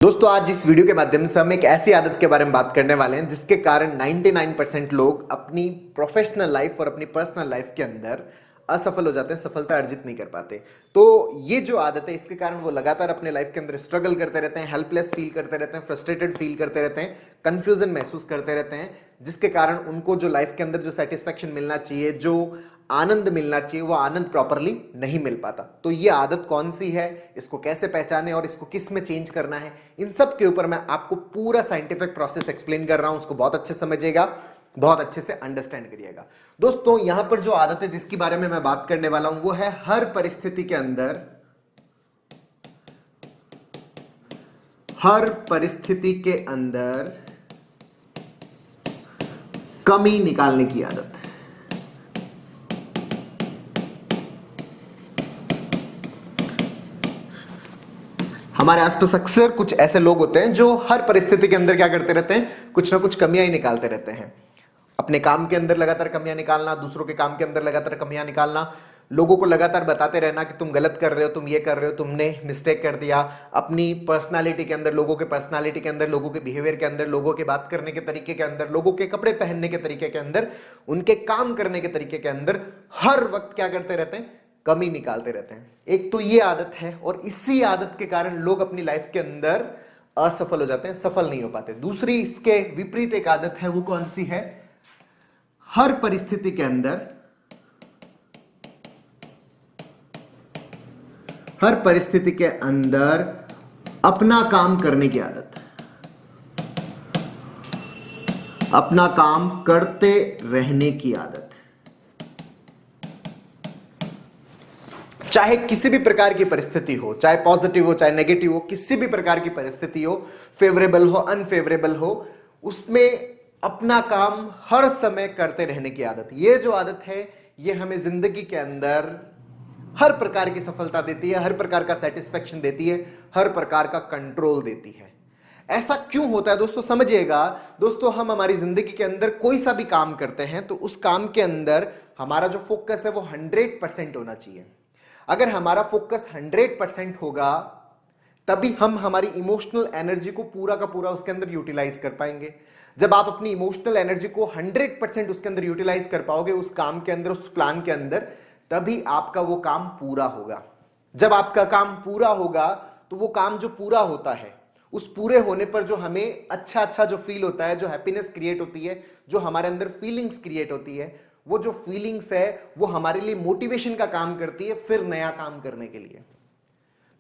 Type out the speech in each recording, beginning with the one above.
दोस्तों आज इस वीडियो के माध्यम से हम एक ऐसी आदत के बारे में बात करने वाले हैं जिसके कारण 99% लोग अपनी प्रोफेशनल लाइफ और अपनी पर्सनल लाइफ के अंदर असफल हो जाते हैं, सफलता अर्जित नहीं कर पाते। तो ये जो आदत है इसके कारण वो लगातार अपने लाइफ के अंदर स्ट्रगल करते रहते हैं, हेल्पलेस फील करते रहते हैं, फ्रस्ट्रेटेड फील करते रहते हैं, कंफ्यूजन महसूस करते रहते हैं, जिसके कारण उनको जो लाइफ के अंदर जो सेटिस्फेक्शन मिलना चाहिए, जो आनंद मिलना चाहिए, वो आनंद प्रॉपरली नहीं मिल पाता। तो ये आदत कौन सी है, इसको कैसे पहचाने और इसको किस में चेंज करना है, इन सब के ऊपर मैं आपको पूरा साइंटिफिक प्रोसेस एक्सप्लेन कर रहा हूं। उसको बहुत अच्छे से समझिएगा, बहुत अच्छे से अंडरस्टैंड करिएगा। दोस्तों यहां पर जो आदत है जिसके बारे में मैं बात करने वाला हूं वो है हर परिस्थिति के अंदर, हर परिस्थिति के अंदर कमी निकालने की आदत। हमारे आसपास अक्सर कुछ ऐसे लोग होते हैं जो हर परिस्थिति के अंदर क्या करते रहते हैं, कुछ ना कुछ कमियां ही निकालते रहते हैं। अपने काम के अंदर लगातार कमियां निकालना, दूसरों के काम के अंदर लगातार कमियां निकालना, लोगों को लगातार बताते रहना कि तुम गलत कर रहे हो, तुम ये कर रहे हो, तुमने मिस्टेक कर दिया। अपनी पर्सनालिटी के अंदर, लोगों के पर्सनालिटी के अंदर, लोगों के बिहेवियर के अंदर, लोगों के बात करने के तरीके के अंदर, लोगों के कपड़े पहनने के तरीके के अंदर, उनके काम करने के तरीके के अंदर हर वक्त क्या करते रहते हैं, कमी निकालते रहते हैं। एक तो ये आदत है और इसी आदत के कारण लोग अपनी लाइफ के अंदर असफल हो जाते हैं, सफल नहीं हो पाते। दूसरी इसके विपरीत एक आदत है, वो कौन सी है, हर परिस्थिति के अंदर, हर परिस्थिति के अंदर अपना काम करने की आदत, अपना काम करते रहने की आदत। चाहे किसी भी प्रकार की परिस्थिति हो, चाहे पॉजिटिव हो चाहे नेगेटिव हो, किसी भी प्रकार की परिस्थिति हो, फेवरेबल हो अनफेवरेबल हो, उसमें अपना काम हर समय करते रहने की आदत। ये जो आदत है ये हमें जिंदगी के अंदर हर प्रकार की सफलता देती है, हर प्रकार का सेटिस्फेक्शन देती है, हर प्रकार का कंट्रोल देती है। ऐसा क्यों होता है दोस्तों, समझिएगा। दोस्तों हम हमारी जिंदगी के अंदर कोई सा भी काम करते हैं तो उस काम के अंदर हमारा जो फोकस है वो 100% होना चाहिए। अगर हमारा फोकस 100% होगा तभी हम हमारी इमोशनल एनर्जी को पूरा का पूरा उसके अंदर यूटिलाइज कर पाएंगे। जब आप अपनी इमोशनल एनर्जी को 100% उसके अंदर यूटिलाइज कर पाओगे, उस काम के अंदर, उस प्लान के अंदर, तभी आपका वो काम पूरा होगा। जब आपका काम पूरा होगा तो वो काम जो पूरा होता है, उस पूरे होने पर जो हमें अच्छा अच्छा जो फील होता है, जो हैप्पीनेस क्रिएट होती है, जो हमारे अंदर फीलिंग्स क्रिएट होती है, वो जो फीलिंग्स है वो हमारे लिए मोटिवेशन का काम करती है फिर नया काम करने के लिए।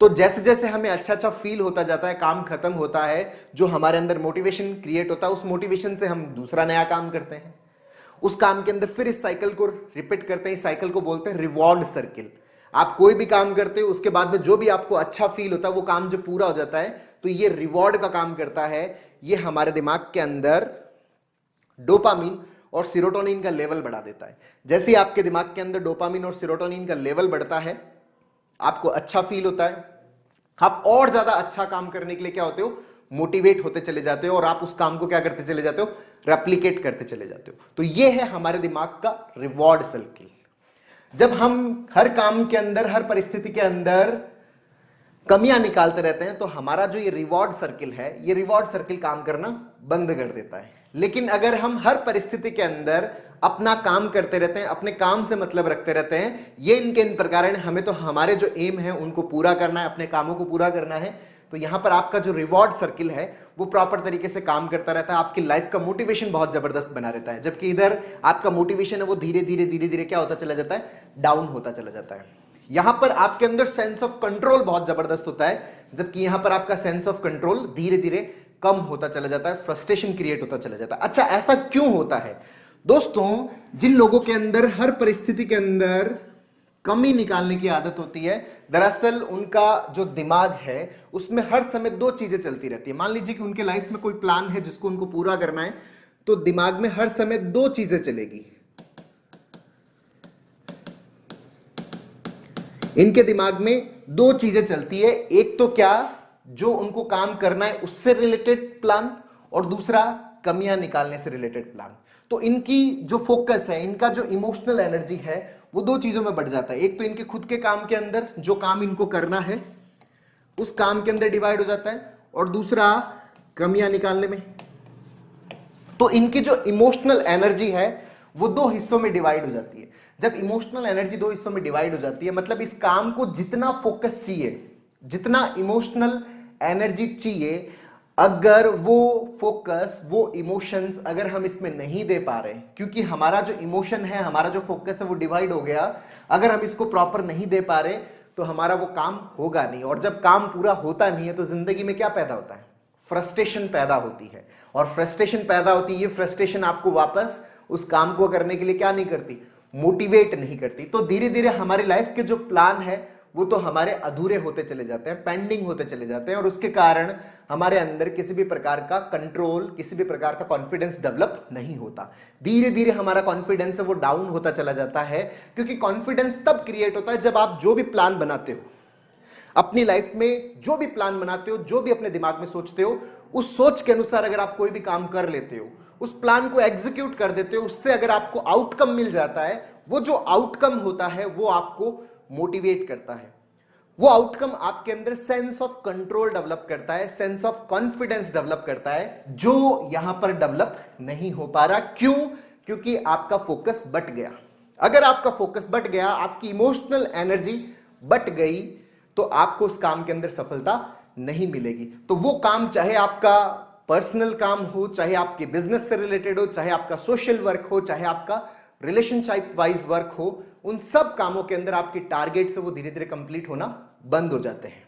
तो जैसे जैसे हमें अच्छा अच्छा फील होता जाता है, काम खत्म होता है, जो हमारे अंदर मोटिवेशन क्रिएट होता है, उस मोटिवेशन से हम दूसरा नया काम करते हैं, उस काम के अंदर फिर इस साइकिल को रिपीट करते हैं। इस साइकिल को बोलते हैं रिवॉर्ड सर्किल। आप कोई भी काम करते हो उसके बाद में जो भी आपको अच्छा फील होता है, वो काम जब पूरा हो जाता है तो ये रिवॉर्ड का काम करता है। ये हमारे दिमाग के अंदर डोपामिन और सीरोटोनिन का लेवल बढ़ा देता है। जैसे ही आपके दिमाग के अंदर डोपामिन और सीरोटोनिन का लेवल बढ़ता है, आपको अच्छा फील होता है, आप और ज्यादा अच्छा काम करने के लिए क्या होते हो, मोटिवेट होते चले जाते हो और आप उस काम को क्या करते चले जाते हो, रेप्लिकेट करते चले जाते हो। तो ये है हमारे दिमाग का रिवॉर्ड सर्किल। जब हम हर काम के अंदर, हर परिस्थिति के अंदर कमियां निकालते रहते हैं तो हमारा जो ये रिवॉर्ड सर्किल है, ये रिवॉर्ड सर्किल काम करना बंद कर देता है। लेकिन अगर हम हर परिस्थिति के अंदर अपना काम करते रहते हैं, अपने काम से मतलब रखते रहते हैं, ये इनके इन प्रकार हमें तो हमारे जो एम है उनको पूरा करना है, अपने कामों को पूरा करना है, तो यहां पर आपका जो रिवॉर्ड सर्किल है वो प्रॉपर तरीके से काम करता रहता है। आपकी लाइफ का मोटिवेशन बहुत जबरदस्त बना रहता है। जबकि इधर आपका मोटिवेशन है वो धीरे धीरे धीरे धीरे क्या होता चला जाता है, डाउन होता चला जाता है। यहां पर आपके अंदर सेंस ऑफ कंट्रोल बहुत जबरदस्त होता है, जबकि यहां पर आपका सेंस ऑफ कंट्रोल धीरे धीरे कम होता चला जाता है, फ्रस्ट्रेशन क्रिएट होता चला जाता है। अच्छा, ऐसा क्यों होता है दोस्तों? जिन लोगों के अंदर हर परिस्थिति के अंदर कमी निकालने की आदत होती है, दरअसल उनका जो दिमाग है उसमें हर समय दो चीजें चलती रहती है। मान लीजिए कि उनके लाइफ में कोई प्लान है जिसको उनको पूरा करना है, तो दिमाग में हर समय दो चीजें चलेगी। इनके दिमाग में दो चीजें चलती है, एक तो क्या, जो उनको काम करना है उससे रिलेटेड प्लान, और दूसरा कमियां निकालने से रिलेटेड प्लान। तो इनकी जो फोकस है, इनका जो इमोशनल एनर्जी है, वो दो चीजों में बढ़ जाता है। एक तो इनके खुद के काम के अंदर जो काम इनको करना है उस काम के अंदर डिवाइड हो जाता है, और दूसरा कमियां निकालने में। तो इनकी जो इमोशनल एनर्जी है वो दो हिस्सों में डिवाइड हो जाती है। जब इमोशनल एनर्जी दो हिस्सों में डिवाइड हो जाती है मतलब इस काम को जितना फोकस चाहिए, जितना इमोशनल एनर्जी चाहिए, अगर वो फोकस, वो इमोशंस अगर हम इसमें नहीं दे पा रहे, क्योंकि हमारा जो इमोशन है, हमारा जो फोकस है वो डिवाइड हो गया, अगर हम इसको प्रॉपर नहीं दे पा रहे तो हमारा वो काम होगा नहीं। और जब काम पूरा होता नहीं है तो जिंदगी में क्या पैदा होता है? फ्रस्ट्रेशन पैदा होती है। और फ्रस्ट्रेशन पैदा होती है, ये फ्रस्ट्रेशन आपको वापस उस काम को करने के लिए क्या नहीं करती? मोटिवेट नहीं करती। तो धीरे धीरे हमारी लाइफ के जो प्लान है वो तो हमारे अधूरे होते चले जाते हैं, पेंडिंग होते चले जाते हैं, और उसके कारण हमारे अंदर किसी भी प्रकार का कंट्रोल, किसी भी प्रकार का कॉन्फिडेंस डेवलप नहीं होता। धीरे धीरे हमारा कॉन्फिडेंस है वो डाउन होता चला जाता है, क्योंकि कॉन्फिडेंस तब क्रिएट होता है जब आप जो भी प्लान बनाते हो अपनी लाइफ में, जो भी प्लान बनाते हो, जो भी अपने दिमाग में सोचते हो, उस सोच के अनुसार अगर आप कोई भी काम कर लेते हो, उस प्लान को एग्जीक्यूट कर देते हो, उससे अगर आपको आउटकम मिल जाता है, वो जो आउटकम होता है वो आपको मोटिवेट करता है। वो आउटकम आपके अंदर सेंस ऑफ कंट्रोल डेवलप करता है, सेंस ऑफ कॉन्फिडेंस डेवलप करता है, जो यहां पर डेवलप नहीं हो पा रहा। क्यों? क्योंकि आपका फोकस बट गया। अगर आपका फोकस बट गया, आपकी इमोशनल एनर्जी बट गई, तो आपको उस काम के अंदर सफलता नहीं मिलेगी। तो वो काम चाहे आपका पर्सनल काम हो, चाहे आपके बिजनेस से रिलेटेड हो, चाहे आपका सोशल वर्क हो, चाहे आपका रिलेशनशिप वाइज वर्क हो, उन सब कामों के अंदर आपकी टारगेट से वो धीरे धीरे कंप्लीट होना बंद हो जाते हैं।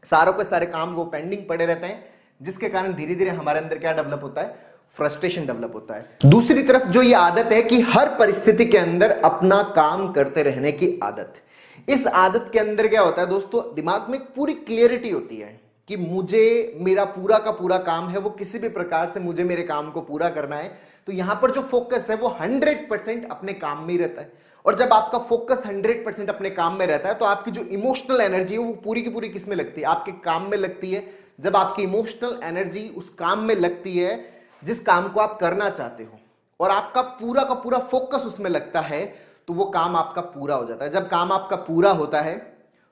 सारों के सारे काम वो पेंडिंग पड़े रहते हैं, जिसके कारण धीरे धीरे हमारे अंदर क्या डेवलप होता है? फ्रस्ट्रेशन डेवलप होता है। दूसरी तरफ जो ये आदत है कि हर परिस्थिति के अंदर अपना काम करते रहने की आदत, इस आदत के अंदर क्या होता है दोस्तों? दिमाग में पूरी क्लियरिटी होती है कि मुझे मेरा पूरा का पूरा काम है वो किसी भी प्रकार से मुझे मेरे काम को पूरा करना है। तो यहां पर जो फोकस है वो 100% अपने काम में ही रहता है। और जब आपका फोकस 100% अपने काम में रहता है तो आपकी जो इमोशनल एनर्जी है वो पूरी की पूरी किस में लगती है? आपके काम में लगती है। जब आपकी इमोशनल एनर्जी उस काम में लगती है जिस काम को आप करना चाहते हो, और आपका पूरा का पूरा फोकस उसमें लगता है, तो वो काम आपका पूरा हो जाता है। जब काम आपका पूरा होता है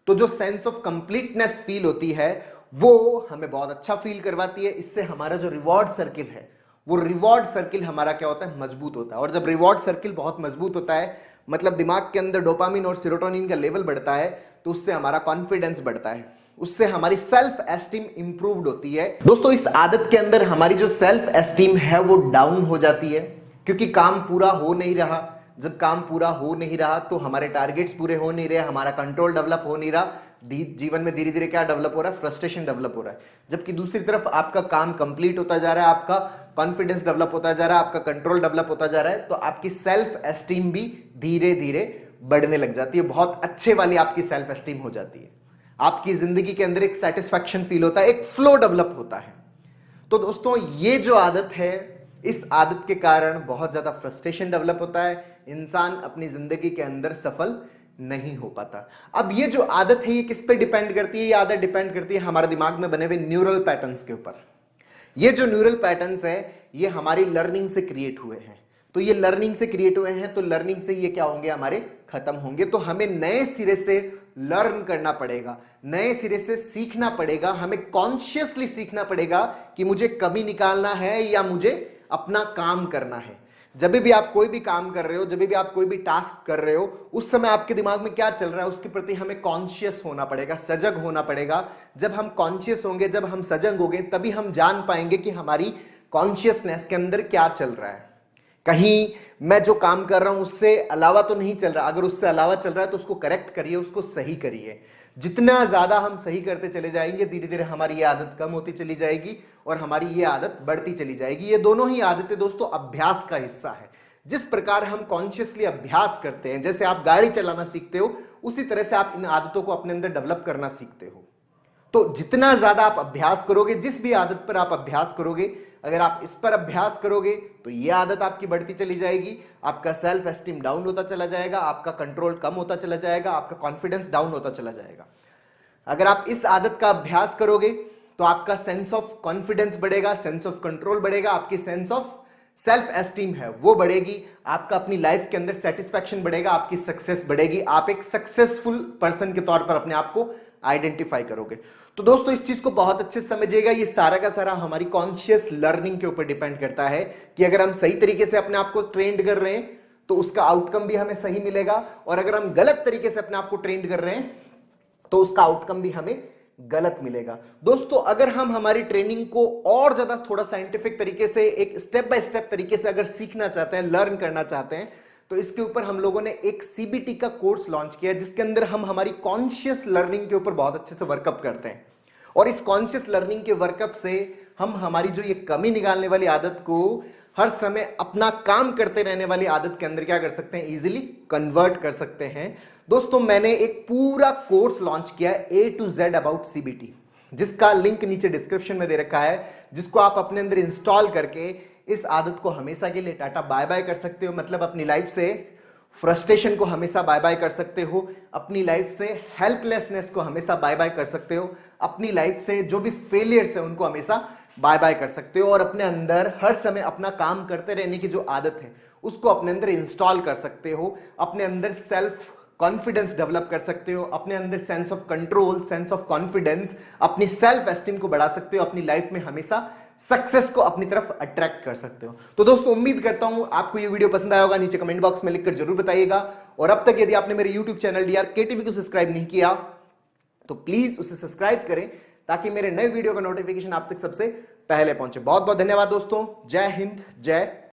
तो जो सेंस ऑफ कंप्लीटनेस फील होती है वो हमें बहुत अच्छा फील करवाती है। इससे हमारा जो रिवॉर्ड सर्किल है, वो रिवॉर्ड सर्किल हमारा क्या होता है? मजबूत होता है। और जब रिवॉर्ड सर्किल बहुत मजबूत होता है, मतलब दिमाग के अंदर डोपामिन और सेरोटोनिन का लेवल बढ़ता है, तो उससे हमारा कॉन्फिडेंस बढ़ता है, उससे हमारी सेल्फ एस्टीम इंप्रूव्ड होती है। दोस्तों, इस आदत के अंदर हमारी जो सेल्फ एस्टीम है वो डाउन हो जाती है, क्योंकि काम पूरा हो नहीं रहा। जब काम पूरा हो नहीं रहा तो हमारे टारगेट्स पूरे हो नहीं रहे, हमारा कंट्रोल डेवलप हो नहीं रहा, जीवन में धीरे धीरे क्या डेवलप हो रहा है? फ्रस्ट्रेशन डेवलप हो रहा है। जबकि दूसरी तरफ आपका काम कंप्लीट होता जा रहा है, आपका कॉन्फिडेंस डेवलप होता जा रहा है, आपका कंट्रोल डेवलप होता जा रहा है, तो आपकी सेल्फ एस्टीम भी धीरे धीरे बढ़ने लग जाती है। बहुत अच्छे वाली आपकी सेल्फ एस्टीम हो जाती है। आपकी जिंदगी के अंदर एक सेटिस्फैक्शन फील होता है, एक फ्लो डेवलप होता है। तो दोस्तों, ये जो आदत है, इस आदत के कारण बहुत ज्यादा फ्रस्ट्रेशन डेवलप होता है, इंसान अपनी जिंदगी के अंदर सफल नहीं हो पाता। अब ये जो आदत है ये किस पे डिपेंड करती है? ये आदत डिपेंड करती है हमारे दिमाग में बने हुए न्यूरल पैटर्न्स के ऊपर। ये जो न्यूरल पैटर्न्स है ये हमारी लर्निंग से क्रिएट हुए हैं। तो ये लर्निंग से क्रिएट हुए हैं, तो लर्निंग से ये क्या होंगे? हमारे खत्म होंगे। तो हमें नए सिरे से लर्न करना पड़ेगा, नए सिरे से सीखना पड़ेगा, हमें कॉन्शियसली सीखना पड़ेगा कि मुझे कमी निकालना है या मुझे अपना काम करना है। जब भी आप कोई भी काम कर रहे हो, जब भी आप कोई भी टास्क कर रहे हो, उस समय आपके दिमाग में क्या चल रहा है उसके प्रति हमें कॉन्शियस होना पड़ेगा, सजग होना पड़ेगा। जब हम कॉन्शियस होंगे, जब हम सजग होंगे, तभी हम जान पाएंगे कि हमारी कॉन्शियसनेस के अंदर क्या चल रहा है। कहीं मैं जो काम कर रहा हूं उससे अलावा तो नहीं चल रहा। अगर उससे अलावा चल रहा है तो उसको करेक्ट करिए, उसको सही करिए। जितना ज्यादा हम सही करते चले जाएंगे, धीरे धीरे हमारी ये आदत कम होती चली जाएगी और हमारी ये आदत बढ़ती चली जाएगी। ये दोनों ही आदतें दोस्तों अभ्यास का हिस्सा है। जिस प्रकार हम कॉन्शियसली अभ्यास करते हैं, जैसे आप गाड़ी चलाना सीखते हो, उसी तरह से आप इन आदतों को अपने अंदर डेवलप करना सीखते हो। तो जितना ज्यादा आप अभ्यास करोगे, जिस भी आदत पर आप अभ्यास करोगे, अगर आप इस पर अभ्यास करोगे तो ये आदत आपकी बढ़ती चली जाएगी, आपका सेल्फ एस्टीम डाउन होता चला जाएगा, आपका कंट्रोल कम होता चला जाएगा, आपका कॉन्फिडेंस डाउन होता चला जाएगा। अगर आप इस आदत का अभ्यास करोगे तो आपका सेंस ऑफ कॉन्फिडेंस बढ़ेगा, सेंस ऑफ कंट्रोल बढ़ेगा, आपकी सेंस ऑफ सेल्फ एस्टीम है वो बढ़ेगी, आपका अपनी लाइफ के अंदर सेटिस्फैक्शन बढ़ेगा, आपकी सक्सेस बढ़ेगी, आप एक सक्सेसफुल पर्सन के तौर पर अपने आप को आइडेंटिफाई करोगे। तो दोस्तों इस चीज को बहुत अच्छे से समझिएगा, ये सारा का सारा हमारी कॉन्शियस लर्निंग के ऊपर डिपेंड करता है कि अगर हम सही तरीके से अपने आप को ट्रेंड कर रहे हैं तो उसका आउटकम भी हमें सही मिलेगा, और अगर हम गलत तरीके से अपने आप को ट्रेंड कर रहे हैं तो उसका आउटकम भी हमें गलत मिलेगा। दोस्तों अगर हम हमारी ट्रेनिंग को और ज्यादा थोड़ा साइंटिफिक तरीके से, एक स्टेप बाय स्टेप तरीके से अगर सीखना चाहते हैं, लर्न करना चाहते हैं, तो इसके ऊपर हम लोगों ने एक सीबीटी का कोर्स लॉन्च किया है जिसके अंदर हम हमारी कॉन्शियस लर्निंग के ऊपर बहुत अच्छे से वर्कअप करते हैं। और इस कॉन्शियस लर्निंग के वर्कअप से हम हमारी जो ये कमी निकालने वाली आदत को हर समय अपना काम करते रहने वाली आदत के अंदर क्या कर सकते हैं, इजीली कन्वर्ट कर सकते हैं। दोस्तों मैंने एक पूरा कोर्स लॉन्च किया है A to Z about CBT, जिसका लिंक नीचे डिस्क्रिप्शन में दे रखा है, जिसको आप अपने अंदर इंस्टॉल करके इस आदत को हमेशा के लिए टाटा बाय बाय कर सकते हो। मतलब अपनी लाइफ से फ्रस्ट्रेशन को हमेशा बाय बाय कर सकते हो, अपनी लाइफ से हेल्पलेसनेस को हमेशा बाय बाय कर सकते हो, अपनी लाइफ से जो भी फेलियर्स है उनको हमेशा बाय बाय कर सकते हो, और अपने अंदर हर समय अपना काम करते रहने की जो आदत है उसको अपने अंदर इंस्टॉल कर सकते हो। अपने अंदर सेल्फ कॉन्फिडेंस डेवलप कर सकते हो, अपने अंदर sense of control, sense of confidence, अपनी सेल्फ एस्टीम को बढ़ा सकते हो, अपनी लाइफ में हमेशा सक्सेस को अपनी तरफ अट्रैक्ट कर सकते हो। तो दोस्तों उम्मीद करता हूं आपको ये वीडियो पसंद आया होगा, नीचे कमेंट बॉक्स में लिखकर जरूर बताइएगा। और अब तक यदि आपने मेरे यूट्यूब चैनल DRK TV को सब्सक्राइब नहीं किया तो प्लीज उसे सब्सक्राइब करें ताकि मेरे नए वीडियो का नोटिफिकेशन आप तक सबसे पहले पहुंचे। बहुत बहुत धन्यवाद दोस्तों, जय हिंद, जय